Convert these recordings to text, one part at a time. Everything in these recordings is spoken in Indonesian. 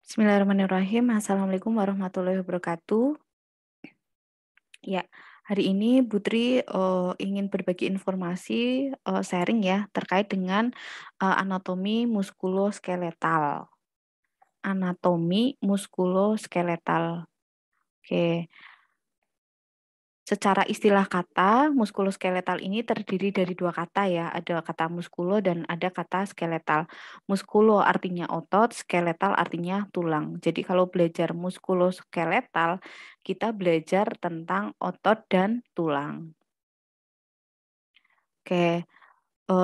Bismillahirrahmanirrahim. Assalamualaikum warahmatullahi wabarakatuh. Ya, hari ini Putri ingin berbagi informasi sharing ya terkait dengan anatomi muskuloskeletal. Anatomi muskuloskeletal. Oke, secara istilah kata, muskuloskeletal ini terdiri dari dua kata ya, ada kata muskulo dan ada kata skeletal. Muskulo artinya otot, skeletal artinya tulang. Jadi kalau belajar muskuloskeletal, kita belajar tentang otot dan tulang. Oke,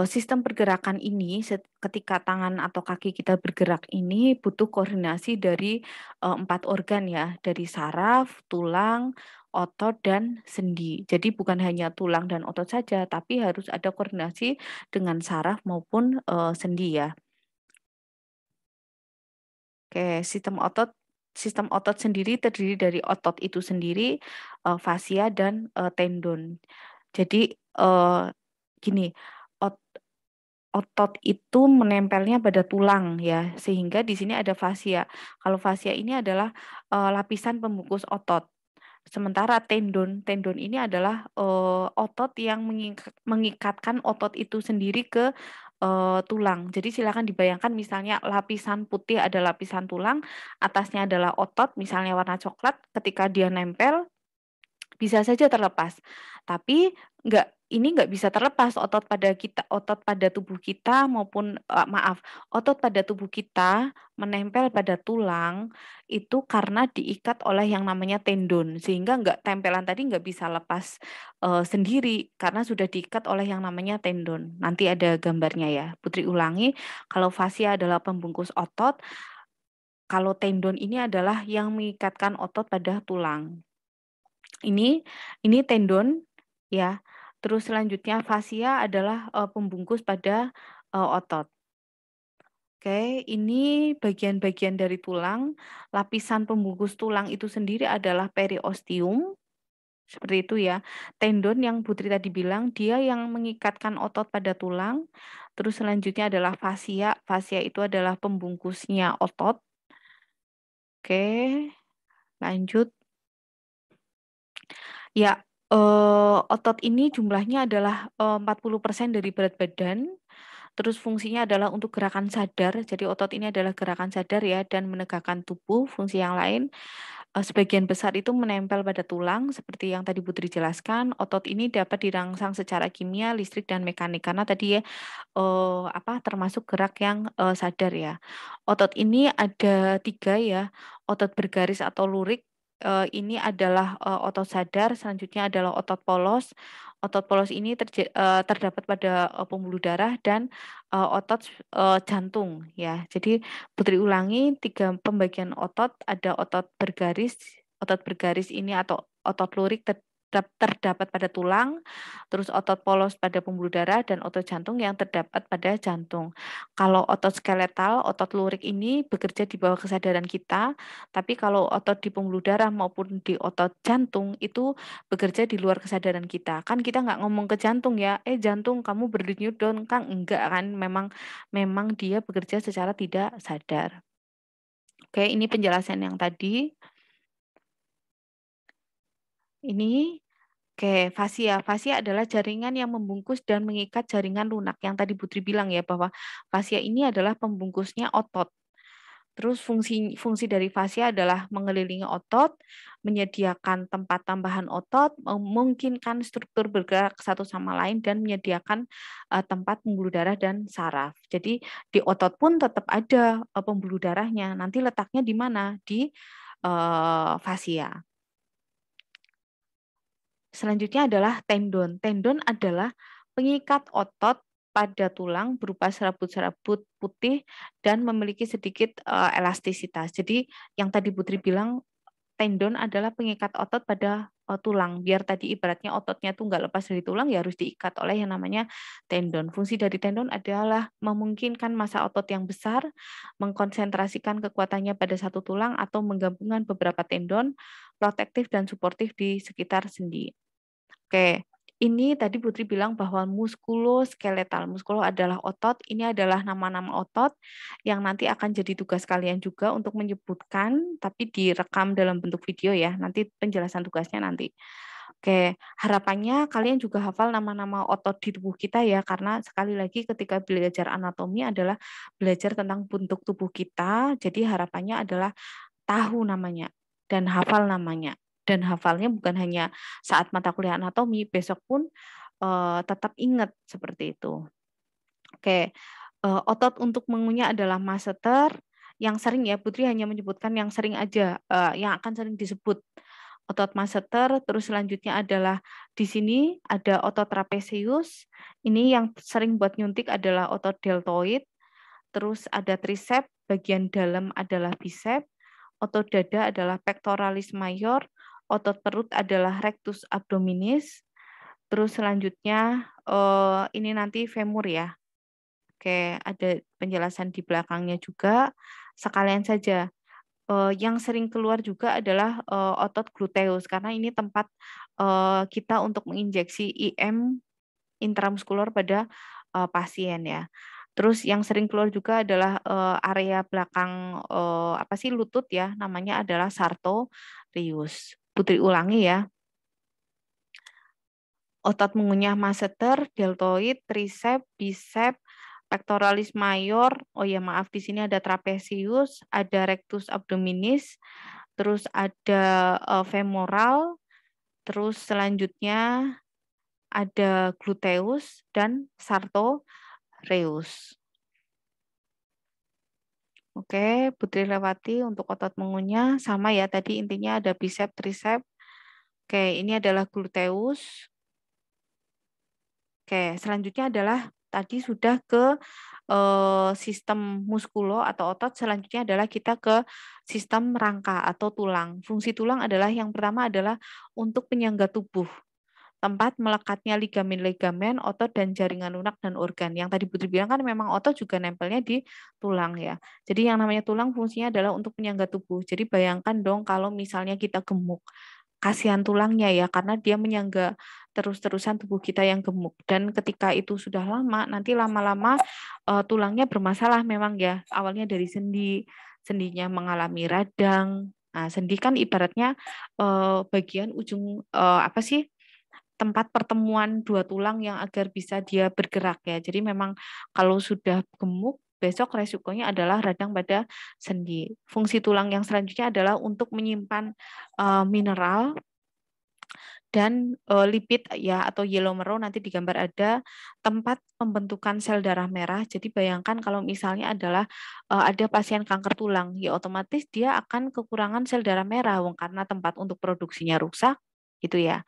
sistem pergerakan ini ketika tangan atau kaki kita bergerak ini butuh koordinasi dari 4 organ ya, dari saraf, tulang, otot, dan sendi. Jadi bukan hanya tulang dan otot saja, tapi harus ada koordinasi dengan saraf maupun sendi ya. Oke, sistem otot sendiri terdiri dari otot itu sendiri, fascia dan tendon. Jadi gini, otot itu menempelnya pada tulang ya, sehingga di sini ada fascia. Kalau fascia ini adalah lapisan pembungkus otot. Sementara tendon ini adalah otot yang mengikatkan otot itu sendiri ke tulang. Jadi silakan dibayangkan misalnya lapisan putih ada lapisan tulang, atasnya adalah otot, misalnya warna coklat, ketika dia nempel bisa saja terlepas. Tapi ini nggak bisa terlepas otot pada tubuh kita maupun otot pada tubuh kita menempel pada tulang itu karena diikat oleh yang namanya tendon sehingga tempelan tadi nggak bisa lepas sendiri karena sudah diikat oleh yang namanya tendon. Nanti ada gambarnya ya. Putri ulangi, kalau fascia adalah pembungkus otot, kalau tendon ini adalah yang mengikatkan otot pada tulang. Ini tendon ya. Terus selanjutnya fascia adalah pembungkus pada otot. Oke, ini bagian-bagian dari tulang. Lapisan pembungkus tulang itu sendiri adalah periosteum. Seperti itu ya. Tendon yang Putri tadi bilang, dia yang mengikatkan otot pada tulang. Terus selanjutnya adalah fascia. Fascia itu adalah pembungkusnya otot. Oke, lanjut. Ya, otot ini jumlahnya adalah 40% dari berat badan. Terus fungsinya adalah untuk gerakan sadar. Jadi otot ini adalah gerakan sadar ya dan menegakkan tubuh. Fungsi yang lain sebagian besar itu menempel pada tulang seperti yang tadi Putri jelaskan. Otot ini dapat dirangsang secara kimia, listrik dan mekanik karena tadi ya termasuk gerak yang sadar ya. Otot ini ada 3 ya. Otot bergaris atau lurik ini adalah otot sadar, selanjutnya adalah otot polos. Otot polos ini terdapat pada pembuluh darah dan otot jantung ya. Jadi Putri ulangi 3 pembagian otot, ada otot bergaris. Otot bergaris ini atau otot lurik terdapat pada tulang, terus otot polos pada pembuluh darah dan otot jantung yang terdapat pada jantung. Kalau otot skeletal, otot lurik ini bekerja di bawah kesadaran kita, tapi kalau otot di pembuluh darah maupun di otot jantung itu bekerja di luar kesadaran kita. Kan kita nggak ngomong ke jantung ya, jantung kamu berdenyut dong, kan enggak kan, memang dia bekerja secara tidak sadar. Oke, ini penjelasan yang tadi. Ini Oke, fascia. Fascia adalah jaringan yang membungkus dan mengikat jaringan lunak. Yang tadi Putri bilang ya, bahwa fascia ini adalah pembungkusnya otot. Terus fungsi dari fascia adalah mengelilingi otot, menyediakan tempat tambahan otot, memungkinkan struktur bergerak satu sama lain, dan menyediakan tempat pembuluh darah dan saraf. Jadi di otot pun tetap ada pembuluh darahnya. Nanti letaknya di mana? Di fascia. Selanjutnya adalah tendon. Tendon adalah pengikat otot pada tulang berupa serabut-serabut putih dan memiliki sedikit elastisitas. Jadi yang tadi Putri bilang tendon adalah pengikat otot pada tulang. Biar tadi ibaratnya ototnya tuh nggak lepas dari tulang ya harus diikat oleh yang namanya tendon. Fungsi dari tendon adalah memungkinkan massa otot yang besar, mengkonsentrasikan kekuatannya pada satu tulang atau menggabungkan beberapa tendon, protektif dan suportif di sekitar sendi. Oke, ini tadi Putri bilang bahwa muskuloskeletal. Muskulo adalah otot, ini adalah nama-nama otot yang nanti akan jadi tugas kalian juga untuk menyebutkan, tapi direkam dalam bentuk video ya. Nanti penjelasan tugasnya nanti. Oke, harapannya kalian juga hafal nama-nama otot di tubuh kita ya, karena sekali lagi ketika belajar anatomi adalah belajar tentang bentuk tubuh kita, jadi harapannya adalah tahu namanya dan hafal namanya. Dan hafalnya bukan hanya saat mata kuliah anatomi, besok pun tetap ingat seperti itu. Oke, otot untuk mengunyah adalah masseter. Yang sering ya, Putri hanya menyebutkan yang sering aja, yang akan sering disebut. Otot masseter, terus selanjutnya adalah di sini ada otot trapezius. Ini yang sering buat nyuntik adalah otot deltoid. Terus ada tricep, bagian dalam adalah bicep. Otot dada adalah pectoralis major, otot perut adalah rectus abdominis. Terus selanjutnya ini nanti femur ya. Oke, ada penjelasan di belakangnya juga. Sekalian saja. Yang sering keluar juga adalah otot gluteus karena ini tempat kita untuk menginjeksi IM intramuskular pada pasien ya. Terus yang sering keluar juga adalah area belakang apa sih lutut ya, namanya adalah sartorius. Putri ulangi ya. Otot mengunyah masseter, deltoid, tricep, bicep, pectoralis major. Oh ya maaf di sini ada trapezius, ada rectus abdominis, terus ada femoral, terus selanjutnya ada gluteus dan sartorius. Oke, Putri lewati untuk otot mengunyah. Sama ya, tadi intinya ada bicep, tricep. Oke, ini adalah gluteus. Oke, selanjutnya adalah tadi sudah ke sistem muskulo atau otot. Selanjutnya adalah kita ke sistem rangka atau tulang. Fungsi tulang adalah yang pertama adalah untuk penyangga tubuh. Tempat melekatnya ligamen-ligamen, otot, dan jaringan lunak dan organ. Yang tadi Putri bilang kan memang otot juga nempelnya di tulang ya. Jadi yang namanya tulang fungsinya adalah untuk penyangga tubuh. Jadi bayangkan dong kalau misalnya kita gemuk. Kasihan tulangnya ya, karena dia menyangga terus-terusan tubuh kita yang gemuk. Dan ketika itu sudah lama, nanti lama-lama tulangnya bermasalah memang ya. Awalnya dari sendi, sendinya mengalami radang. Nah, sendi kan ibaratnya bagian ujung apa sih? Tempat pertemuan dua tulang yang agar bisa dia bergerak ya. Jadi memang kalau sudah gemuk, besok resikonya adalah radang pada sendi. Fungsi tulang yang selanjutnya adalah untuk menyimpan mineral dan lipid ya atau yellow marrow, nanti di gambar ada tempat pembentukan sel darah merah. Jadi bayangkan kalau misalnya adalah ada pasien kanker tulang, ya otomatis dia akan kekurangan sel darah merah karena tempat untuk produksinya rusak gitu ya.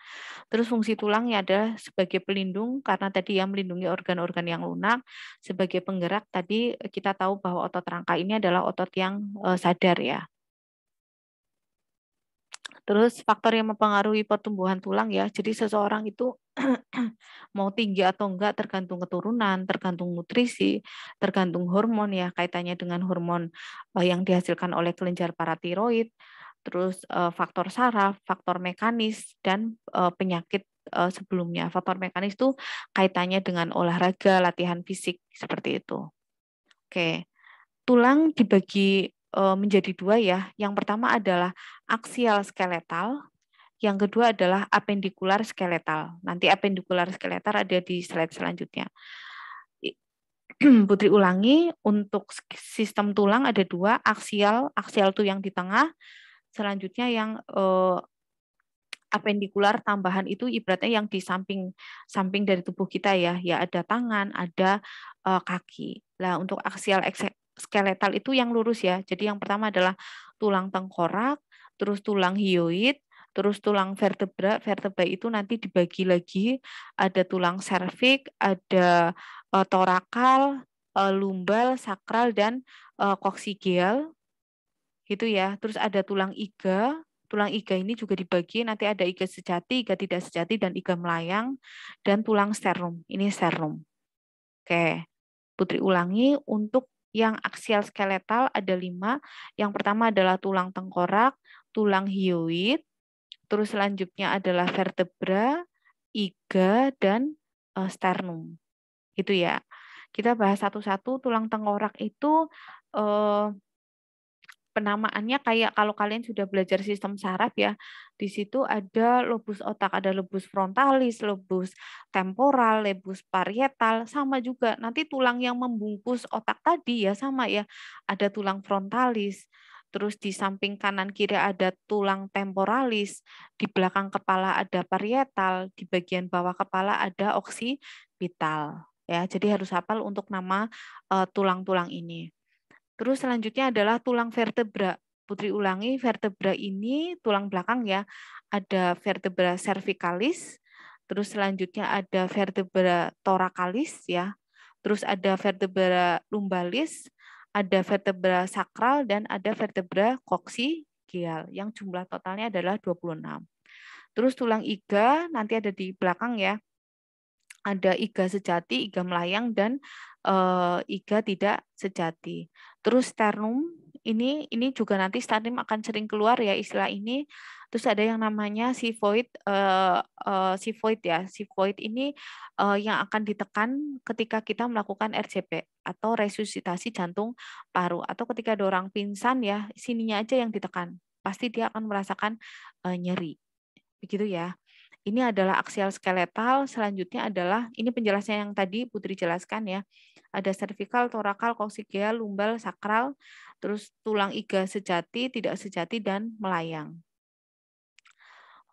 Terus fungsi tulangnya adalah sebagai pelindung karena tadi yang melindungi organ-organ yang lunak, sebagai penggerak tadi kita tahu bahwa otot rangka ini adalah otot yang sadar ya. Terus faktor yang mempengaruhi pertumbuhan tulang ya. Jadi seseorang itu mau tinggi atau enggak tergantung keturunan, tergantung nutrisi, tergantung hormon ya, kaitannya dengan hormon yang dihasilkan oleh kelenjar paratiroid, terus faktor saraf, faktor mekanis, dan penyakit sebelumnya. Faktor mekanis itu kaitannya dengan olahraga, latihan fisik, seperti itu. Oke, tulang dibagi menjadi dua ya. Yang pertama adalah aksial skeletal, yang kedua adalah apendikular skeletal. Nanti apendikular skeletal ada di slide selanjutnya. Putri ulangi, untuk sistem tulang ada dua, aksial itu yang di tengah, selanjutnya yang apendikular tambahan itu ibaratnya yang di samping dari tubuh kita ya, ya ada tangan, ada kaki. Nah, untuk aksial skeletal itu yang lurus ya. Jadi yang pertama adalah tulang tengkorak, terus tulang hyoid, terus tulang vertebra. Vertebra itu nanti dibagi lagi, ada tulang serviks, ada torakal, lumbal, sakral, dan koksigeal. Gitu ya. Terus ada tulang iga. Tulang iga ini juga dibagi, nanti ada iga sejati, iga tidak sejati, dan iga melayang, dan tulang sternum. Ini sternum. Oke, Putri ulangi, untuk yang aksial skeletal ada 5. Yang pertama adalah tulang tengkorak, tulang hyoid, terus selanjutnya adalah vertebra, iga, dan sternum. Gitu ya. Kita bahas satu-satu. Tulang tengkorak itu penamaannya kayak kalau kalian sudah belajar sistem saraf ya, di situ ada lobus otak, ada lobus frontalis, lobus temporal, lobus parietal, sama juga. Nanti tulang yang membungkus otak tadi ya sama ya, ada tulang frontalis. Terus di samping kanan kiri ada tulang temporalis, di belakang kepala ada parietal, di bagian bawah kepala ada oksipital. Ya, jadi harus hafal untuk nama tulang-tulang ini. Terus selanjutnya adalah tulang vertebra. Putri ulangi, vertebra ini tulang belakang ya. Ada vertebra cervicalis, terus selanjutnya ada vertebra thoracalis ya. Terus ada vertebra lumbalis, ada vertebra sakral, dan ada vertebra koksigeal yang jumlah totalnya adalah 26. Terus tulang iga nanti ada di belakang ya. Ada iga sejati, iga melayang, dan iga tidak sejati. Terus sternum ini juga nanti sternum akan sering keluar ya istilah ini. Terus ada yang namanya sifoid, sifoid ya. Sifoid ini yang akan ditekan ketika kita melakukan RCP atau resusitasi jantung paru, atau ketika ada orang pingsan ya, sininya aja yang ditekan. Pasti dia akan merasakan nyeri. Begitu ya. Ini adalah aksial skeletal, selanjutnya adalah, ini penjelasannya yang tadi Putri jelaskan ya, ada cervical, thoracal, koksigeal, lumbal, sakral, terus tulang iga sejati, tidak sejati, dan melayang.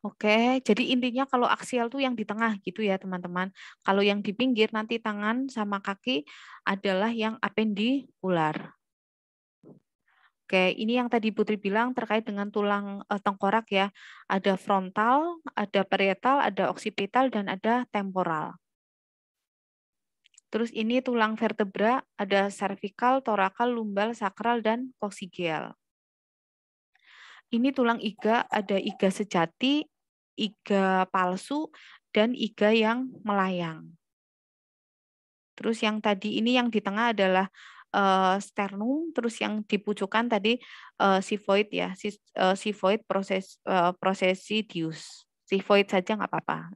Oke, jadi intinya kalau aksial tuh yang di tengah gitu ya teman-teman. Kalau yang di pinggir nanti tangan sama kaki adalah yang apendikular. Oke, ini yang tadi Putri bilang terkait dengan tulang tengkorak ya. Ada frontal, ada parietal, ada oksipital, dan ada temporal. Terus ini tulang vertebra, ada cervical, thoracal, lumbal, sakral, dan koksigeal. Ini tulang iga, ada iga sejati, iga palsu, dan iga yang melayang. Terus yang tadi ini yang di tengah adalah sternum, terus yang di pucukan tadi sifoid ya, sifoid processidus. Sifoid saja nggak apa-apa.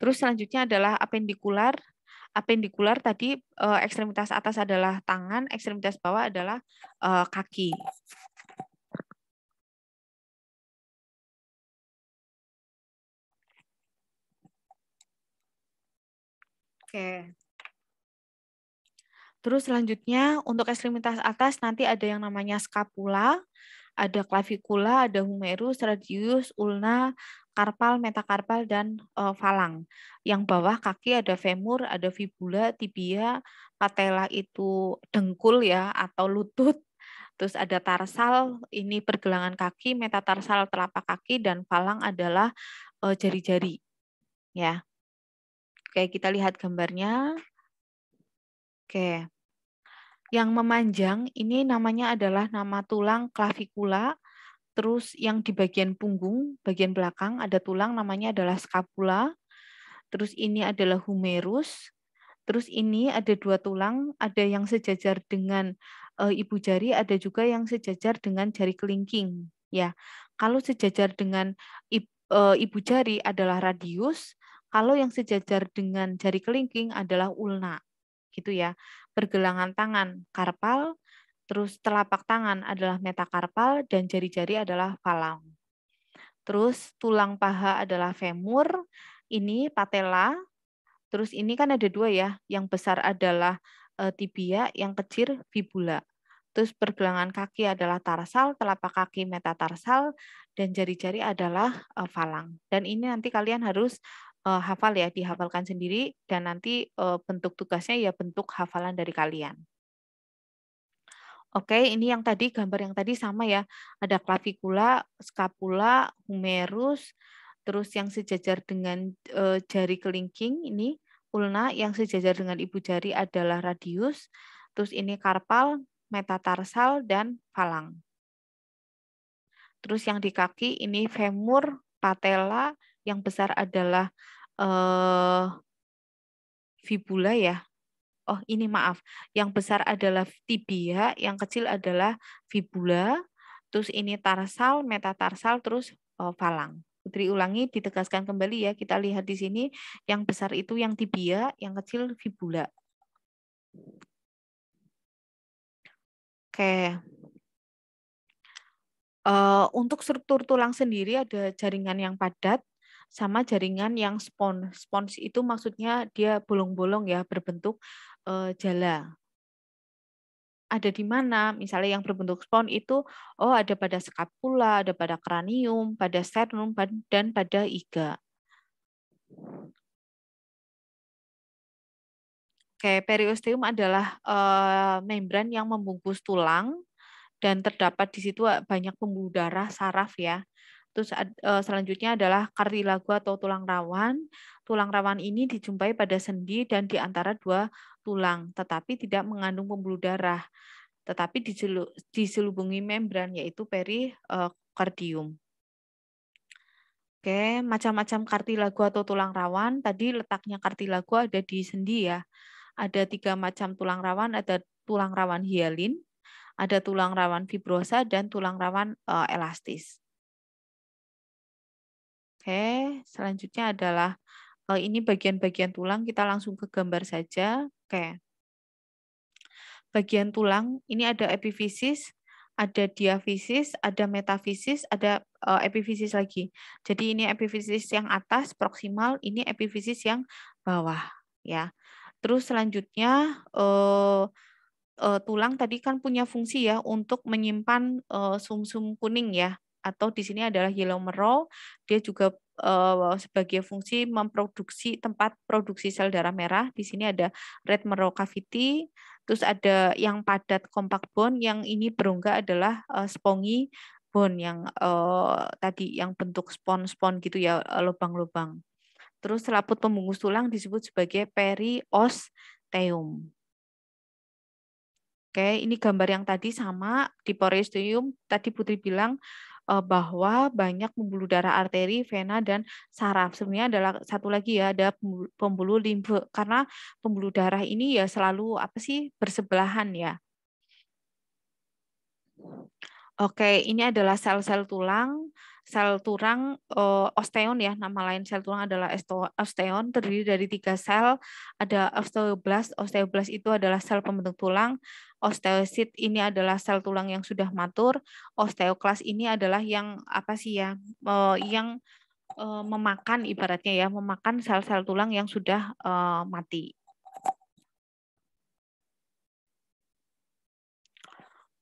Terus selanjutnya adalah apendikular. Apendikular tadi ekstremitas atas adalah tangan, ekstremitas bawah adalah kaki. Oke. Terus selanjutnya untuk ekstremitas atas nanti ada yang namanya scapula, ada clavikula, ada humerus, radius, ulna, karpal, metakarpal, dan falang. Yang bawah kaki ada femur, ada fibula, tibia, patella itu dengkul ya atau lutut. Terus ada tarsal, ini pergelangan kaki, metatarsal telapak kaki, dan falang adalah jari-jari. Ya. Oke, kita lihat gambarnya. Oke. Yang memanjang ini namanya adalah nama tulang clavikula. Terus yang di bagian punggung, bagian belakang ada tulang namanya adalah scapula. Terus ini adalah humerus. Terus ini ada dua tulang, ada yang sejajar dengan ibu jari, ada juga yang sejajar dengan jari kelingking. Ya, kalau sejajar dengan ibu jari adalah radius, kalau yang sejajar dengan jari kelingking adalah ulna. Gitu ya. Pergelangan tangan karpal, terus telapak tangan adalah metakarpal, dan jari-jari adalah falang. Terus tulang paha adalah femur, ini patella. Terus ini kan ada dua ya, yang besar adalah tibia, yang kecil fibula. Terus pergelangan kaki adalah tarsal, telapak kaki metatarsal, dan jari-jari adalah falang. Dan ini nanti kalian harus hafal ya, dihafalkan sendiri, dan nanti bentuk tugasnya ya bentuk hafalan dari kalian. Oke, ini yang tadi, gambar yang tadi sama ya. Ada clavikula, scapula, humerus, terus yang sejajar dengan jari kelingking ini ulna, yang sejajar dengan ibu jari adalah radius, terus ini karpal, metatarsal, dan falang. Terus yang di kaki ini femur, patella, yang besar adalah fibula ya. Oh, ini maaf. Yang besar adalah tibia, yang kecil adalah fibula, terus ini tarsal, metatarsal, terus falang. Putri ulangi, ditegaskan kembali ya. Kita lihat di sini yang besar itu yang tibia, yang kecil fibula. Oke. Untuk struktur tulang sendiri ada jaringan yang padat sama jaringan yang spons. Spons itu maksudnya dia bolong-bolong ya, berbentuk jala. Ada di mana? Misalnya yang berbentuk spons itu, ada pada skapula, ada pada kranium, pada sternum, dan pada iga. Oke, periosteum adalah membran yang membungkus tulang dan terdapat di situ banyak pembuluh darah saraf ya. Terus selanjutnya adalah kartilago atau tulang rawan. Tulang rawan ini dijumpai pada sendi dan di antara dua tulang, tetapi tidak mengandung pembuluh darah, tetapi diselubungi membran yaitu perikardium. Oke, macam-macam kartilago atau tulang rawan. Tadi letaknya kartilago ada di sendi ya. Ada 3 macam tulang rawan, ada tulang rawan hialin, ada tulang rawan fibrosa, dan tulang rawan elastis. Oke, selanjutnya adalah ini bagian-bagian tulang, kita langsung ke gambar saja. Oke. Bagian tulang, ini ada epifisis, ada diafisis, ada metafisis, ada epifisis lagi. Jadi ini epifisis yang atas, proksimal, ini epifisis yang bawah. Ya. Terus selanjutnya, tulang tadi kan punya fungsi ya untuk menyimpan sumsum kuning ya, atau di sini adalah yellow marrow. Dia juga sebagai fungsi memproduksi tempat produksi sel darah merah. Di sini ada red marrow cavity. Terus ada yang padat compact bone, yang ini berongga adalah spongy bone yang tadi yang bentuk spon-spon gitu ya, lubang-lubang. Terus selaput pembungkus tulang disebut sebagai periosteum. Oke, ini gambar yang tadi sama di periosteum. Tadi Putri bilang bahwa banyak pembuluh darah arteri, vena, dan saraf. Sebenarnya adalah satu lagi ya, ada pembuluh limfe. Karena pembuluh darah ini ya selalu apa sih bersebelahan ya. Oke, ini adalah sel-sel tulang. Sel tulang osteon ya, nama lain sel tulang adalah osteon, terdiri dari 3 sel. Ada osteoblast. Osteoblast itu adalah sel pembentuk tulang. Osteosit ini adalah sel tulang yang sudah matur. Osteoklas ini adalah yang apa sih ya, yang memakan ibaratnya ya, memakan sel-sel tulang yang sudah mati.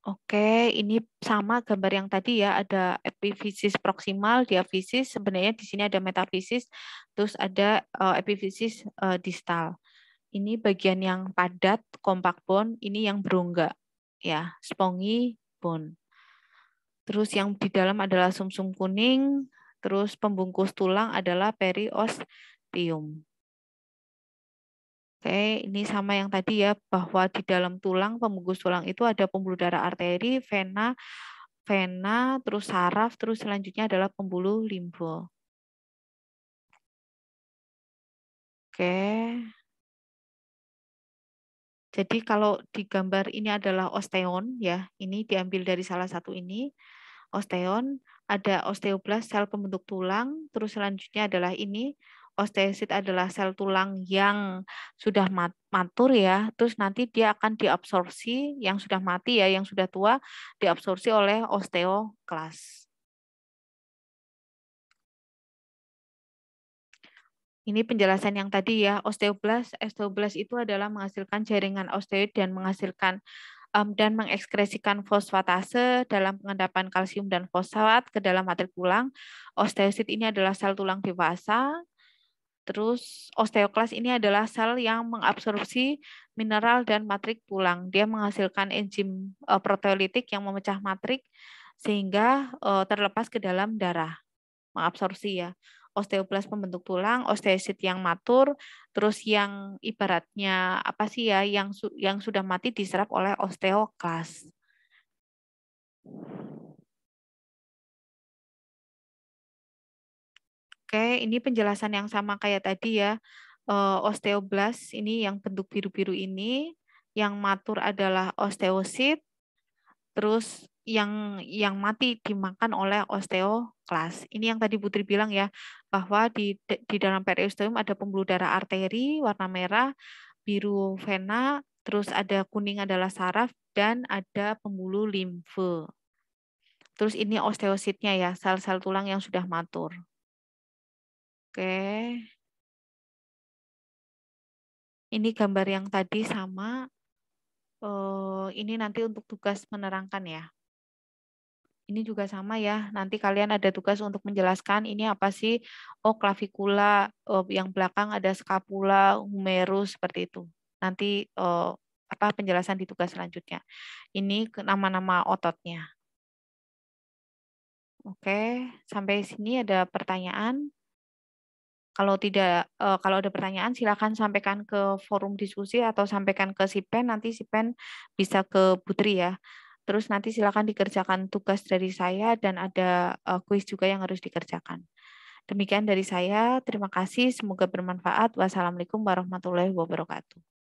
Oke, ini sama gambar yang tadi ya, ada epifisis proksimal, diafisis, sebenarnya di sini ada metafisis, terus ada epifisis distal. Ini bagian yang padat, compact bone, ini yang berongga, ya, spongy bone. Terus yang di dalam adalah sumsum kuning, terus pembungkus tulang adalah periosteum. Oke, ini sama yang tadi ya, bahwa di dalam tulang, pembungkus tulang itu ada pembuluh darah arteri, vena, terus saraf, terus selanjutnya adalah pembuluh limfe. Oke. Jadi kalau di gambar ini adalah osteon ya, ini diambil dari salah satu ini. Osteon, ada osteoblast sel pembentuk tulang, terus selanjutnya adalah ini osteosit adalah sel tulang yang sudah matur ya, terus nanti dia akan diabsorpsi yang sudah mati ya, yang sudah tua diabsorpsi oleh osteoklas. Ini penjelasan yang tadi ya, osteoblast itu adalah menghasilkan jaringan osteoid dan menghasilkan dan mengekskresikan fosfatase dalam pengendapan kalsium dan fosfat ke dalam matrik tulang. Osteosit ini adalah sel tulang dewasa. Terus osteoklas ini adalah sel yang mengabsorpsi mineral dan matrik tulang. Dia menghasilkan enzim proteolitik yang memecah matrik sehingga terlepas ke dalam darah. Mengabsorpsi ya. Osteoblast pembentuk tulang, osteosit yang matur, terus yang ibaratnya apa sih ya, yang sudah mati diserap oleh osteoklas. Oke, ini penjelasan yang sama kayak tadi ya. Osteoblast ini yang bentuk biru-biru ini, yang matur adalah osteosit, terus yang mati dimakan oleh osteoklas. Ini yang tadi Putri bilang ya, bahwa di dalam periosteum ada pembuluh darah arteri warna merah, biru vena, terus ada kuning adalah saraf, dan ada pembuluh limfe. Terus ini osteositnya ya, sel-sel tulang yang sudah matur. Oke. Ini gambar yang tadi sama. Ini nanti untuk tugas menerangkan ya. Ini juga sama ya. Nanti kalian ada tugas untuk menjelaskan ini apa sih? Oh, klavikula, yang belakang ada scapula, humerus seperti itu. Nanti apa penjelasan di tugas selanjutnya. Ini nama-nama ototnya. Oke, sampai sini ada pertanyaan? Kalau tidak, kalau ada pertanyaan silakan sampaikan ke forum diskusi atau sampaikan ke Sipen. Nanti Sipen bisa ke Putri ya. Terus nanti silakan dikerjakan tugas dari saya dan ada kuis juga yang harus dikerjakan. Demikian dari saya. Terima kasih. Semoga bermanfaat. Wassalamualaikum warahmatullahi wabarakatuh.